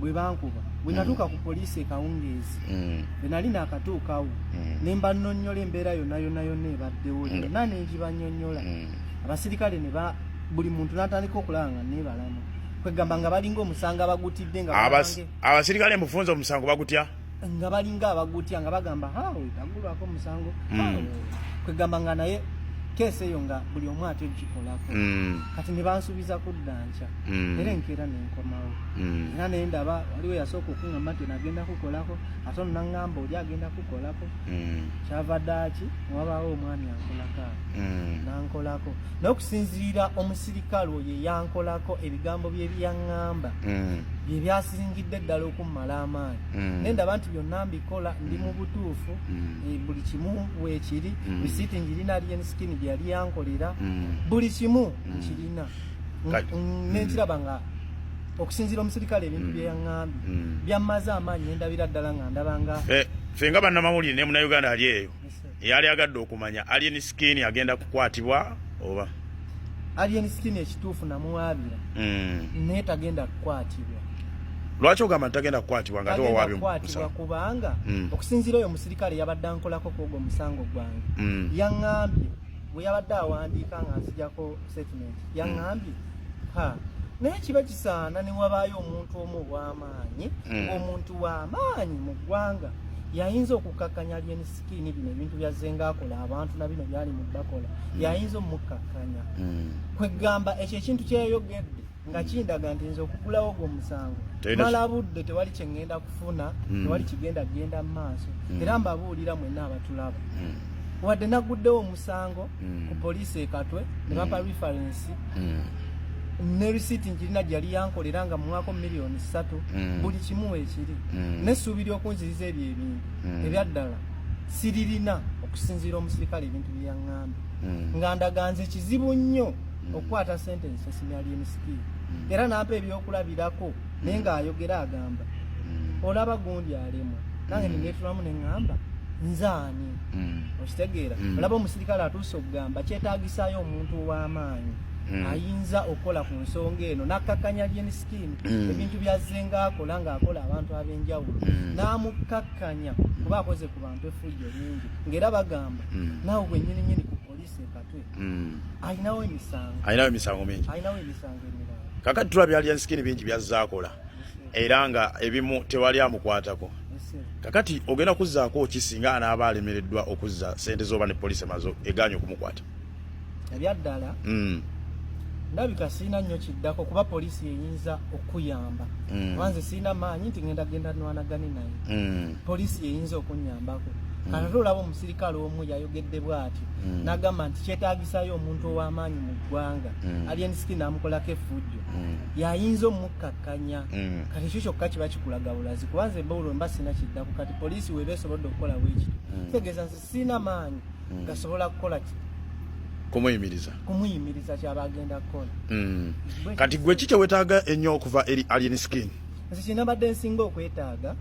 bwe bankuba bwe natuuka ku poliisi ekawungeezi bwe nali naakatuukawo ne mbannonnyola embeera yonna ebaddewo yonna n'egibanyonnyola abasirikale ne buli muntu n'atandika okulaba nga neebalamu kwegamba nga balinga omusango abagutidde nga abasirikale mufunza omusango bagutya nga balinga abagutya nga bagamba wetagulwako omusango kwegamba nga naye keesi eyo nga buli omu ate gikolako kati ne bansuubiza kudda nkya era enkeera nenkomawo era naye ndaba waliwo yasooka okuŋŋamba nti nagenda kukolako ate ono naŋŋamba oli agenda kukolako kyava ddaaki wabaawo omwami ankolako nankolako naye okusinziira omusirikale oyo eyankolako ebigambo bye byaŋŋamba bye byasingidde ddala okummala amaanyi naye ndaba nti byonna mbikola ndi mu butuufu buli kimu weekiri bisiiti njirina Alienskin bye yali yankolera buli kimu nkirina nenkiraba nga okusinziira omusirikale ebintu bye yaŋŋambye byammaze amaanyi nendabira ddala nga ndabanga ffe nga bannamawulire ne munnayuganda ali eyo eyali agadde okumanya Alienskin agenda kukwatibwa oba Alienskin ekituufu namuwaabira naye tagenda kukwatibwa. Lwaki ogamba tagenda kukwatibwa nga towawaabye kukwatibwa kubanga okusinziira oyo omusirikale yabadde ankolako kwogwo omusango gwange yaŋŋambye bwe yabadde awandiika nga nzijako statement yaŋŋambye naye kiba kisaana ne wabaayo omuntu omu ow'amaanyi omuntu w'amaanyi mu ggwanga yayinza okukakkanya Alienskin bino ebintu byazzenga akola abantu na bino byali mu bakola yayinza omukkakkanya kwegamba ekyo ekintu kyeyayogedde nga kindaga nti nze okugulawo ogwo omusango mala budde tewali kye ŋŋenda kufuna tewali kigenda genda mu maaso era mbabuulira mwenna abatulaba wadde naguddewo omusango ku poliisi ekatwe ne bampa reference ne risiiti njirina gyali yankolera nga mu mwaka $3,000,000 buli kimu ekiri n'essuubiri okunziriza ebyo ebintu ebyaddala siririna okusinziira omusirikale ebintu bye yaŋŋambye nga ndaganze kizibu nnyo okukwata sentence esimya Alienskin era nampa ebyokulabirako naye ng'ayogera agamba olaba gundi alemwa nange neneetulamu ne ŋŋamba nzaani okitegeera olaba omusirikale atuuse okugamba kyetaagisaayo omuntu ow'amaanyi ayinza okukola ku nsonga eno nakkakkanya Alienskin ebintu byazzenga akola ng'akola abantu ab'enjawulo n'amukkakkanya kuba akoze ku bantu effujjo lingi ng'era bagamba naawe gwennyininyini ku poliisi ekatwe ayinawo emisango mingi emirala kakati tulabye Alienskin bingi byazze era nga ebimu tewali amukwatako kakati ogenda kuzzaako ki singa anaaba alemereddwa okuzza sente z'oba ne poliisi emaze eganye okumukwata ebyaddala ndabika siina nnyo kiddako kuba poliisi eyinza okuyamba wanze siina maanyi nti genda nwanagane naye poliisi eyinza okunyambako kati olaba omusirikale omu yayogedde bw'ati n'agamba nti kyetaagisaayo omuntu ow'amaanyi mu ggwanga Alienskin amukolako effujjo yayinza omukkakkanya kati ekyo kyokka kiba kikulaga bulazi kubanze embawulo mba siina kiddako kati poliisi weeba esobodde okukola bwekito kitegeeza nti siina maanyi gasobola kukola kumuyimiriza kyaba agenda kukola kati gwe kiki wetaaga ennyo okuva eri Alienskin nze kinabadde nsinga okwetaaga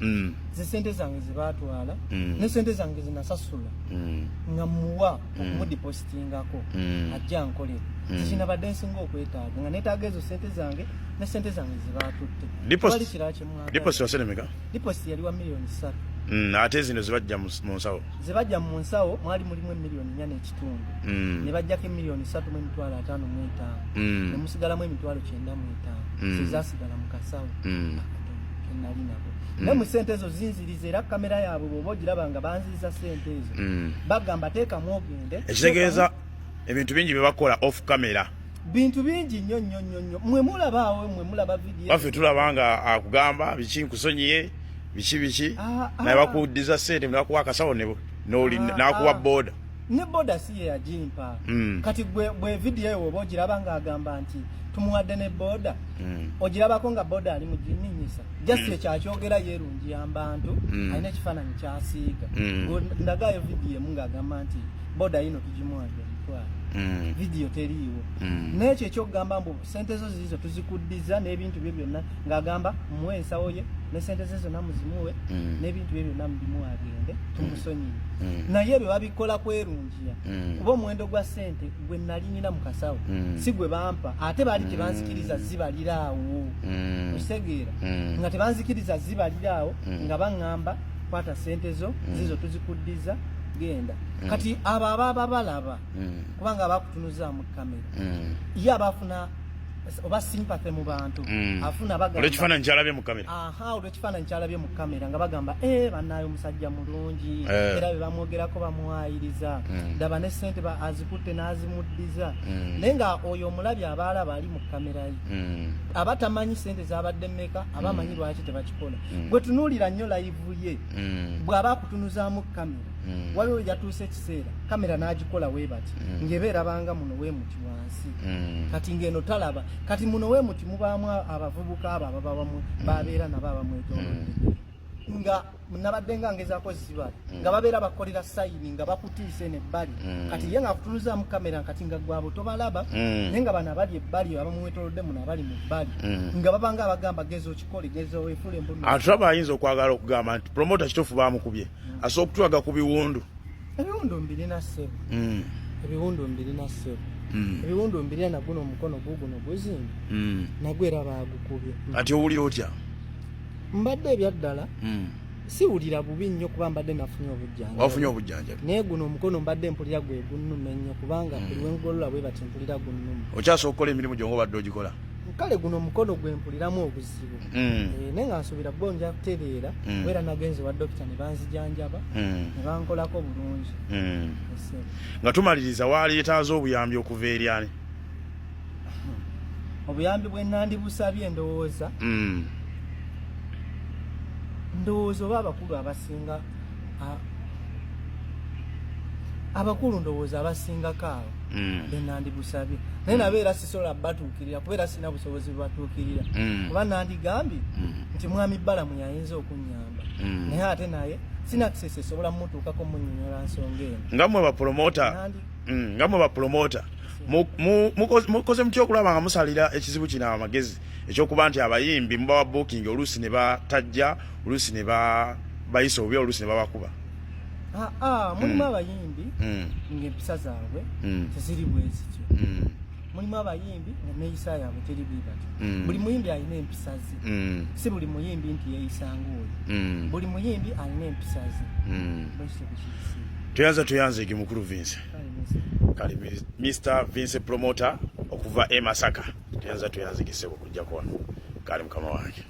ze sente zange zebaatwala ne sente zange zinasasula nga muwa okumudipositingako ajja nkolera nze kinabadde nsinga okwetaaga nga neetaaga ezo sente zange ne sente zange zebaatutte diposit yali wa $3,000,000 ate zino zibajja mu nsawo zibajja mu nsawo mwali mulimu $4,4.5 ne bajjako $3,355,000 ne musigalamu $9,905 zezasigala mu kasawo nali nabo ne mu sente ezo zinziriza era kamera yaabwe bw'oba ogiraba nga banziriza sente ezo bagamba teekamu ogende ekitegeeza ebintu bingi bye bakola off camera bintu bingi nnyo mwe mulaba vidiyo baffe tulaba nga akugamba biki nkusonyiye biki naye bakuddiza sente nakuwa akasawo nakuwa boda ne boda si ye yagimpa kati bwe vidiyo eyo oba ogiraba ng'agamba nti tumuwadde ne boda ogirabako nga boda ali mu gininyisa just ekyakyogera yerungiya abantu alina ekifaananyi kyasiiga ndagayo vidiyo emu ng'agamba nti boda yino tugimuwadde omutwalo video teriiwo n'ekyo ekyokugamba mbu sente zo zizo tuzikuddiza n'ebintu bye byonna ng'agamba muwe ensawo ye ne sente ze zonna muzimuwe n'ebintu bye byonna mubimuwe agende tumusonyiire naye ebyo babikola kwerungiya kuba omuwendo gwa sente gwe nalinira mu kasawo si gwe bampa ate baali tebanzikiriza zibaliraawo okitegeera nga tebanzikiriza zibaliraawo nga baŋŋamba kwata sente zo zizo tuzikuddiza genda kati abo ababa balaba kubanga abakutunuzaamu kamera ye abafuna oba sympathy mu bantu afuna bagamba olw'ekifaananyi kyalabye mu kamera olw'ekifaananyi kyalabye mu kamera nga bagamba bannaayo omusajja mulungi era be bamwogerako bamuwayiriza daba ne ssente azikutte n'azimuddiza naye nga oyo omulabye abaalaba ali mu kamera ye abatamanyi ssente zabadde mmeka abamanyi lwaki tebakikola bwe tunuulira nnyo layivu ye bw'aba akutunuzaamu kamera waliwo yatuuse ekiseera kamera n'agikola wee bati ng'ebeerabanga muno wee muti wansi kati ng'eno talaba kati muno wee muti mubaamu abavubuka abo ababawamu babeera nabo abamwetoolodde nga nabadde nga ngezaako zibala nga babeera bakolera sayini nga bakutiise nebbali kati ye nga akutunuzaamu kamera kati nga gwabo tobalaba naye nga bano abali ebbali abamwetoolodde muno abali mu bbali nga babanga abagamba geza okikole geza weefule embunu atulaba ayinza okwagala okugamba nti promota kituufu baamukubye asobola okutulaga ku biwundu ebiwundu 27 ebiwundu 27 ebiwundu 2 na guno omukono guguno gwezimbi nagwe era baagukubye ati owulira otya mbadde ebyaddala siwulira bubi nnyo kuba mbadde nafunye obujjanjabi wafunye obujjanjabi naye guno omukono mbadde mpulira gwe gunnuma ennyo kubanga buli wengolola bwe bati mpulira gunnuma okyasobola okukola emirimu gyo ng'obadde ogikola kale guno omukono gwe mpuliramu obuzibu naye nga nsuubira bo nja kutereera era nagenze wa dokita ne banzijanjaba ne bankolako bulungi nga tumaliriza waaleetaaza obuyambi okuva eri ani obuyambi bwe nandibusabye ndowooza oba abakulu abasinga abakulu ndowooza abasingako awo benandibusabye naye nabo era sisobola batuukirira kubeera sina busobozi bubatuukirira kuba nandigambye nti mwami Balamu yayinza okunnyamba naye ate naye sina kisese sobola mmutuukako munnyonnyola nsonga eno nga mwe bapromota mukoze mutya okulaba nga musalira ekizibu kino amagezi ekyokuba nti abayimbi mubawa booking oluusi ne batajja oluusi ne bayisa obubi oluusi ne babakuba mulimu abayimbi ng'empisa zaabwe teziri bwe zityo mulimu abayimbi nga neeyisa yaabwe teri bibati buli muyimbi alina empisa ze si buli muyimbi nti yeeyisanga oyo buli muyimbi alina empisa ze tuyanze egi mukulu Vince kali Mr. Vince Promoter okuva Masaka tuyanze gisebo kujja kuwano kali mukama wange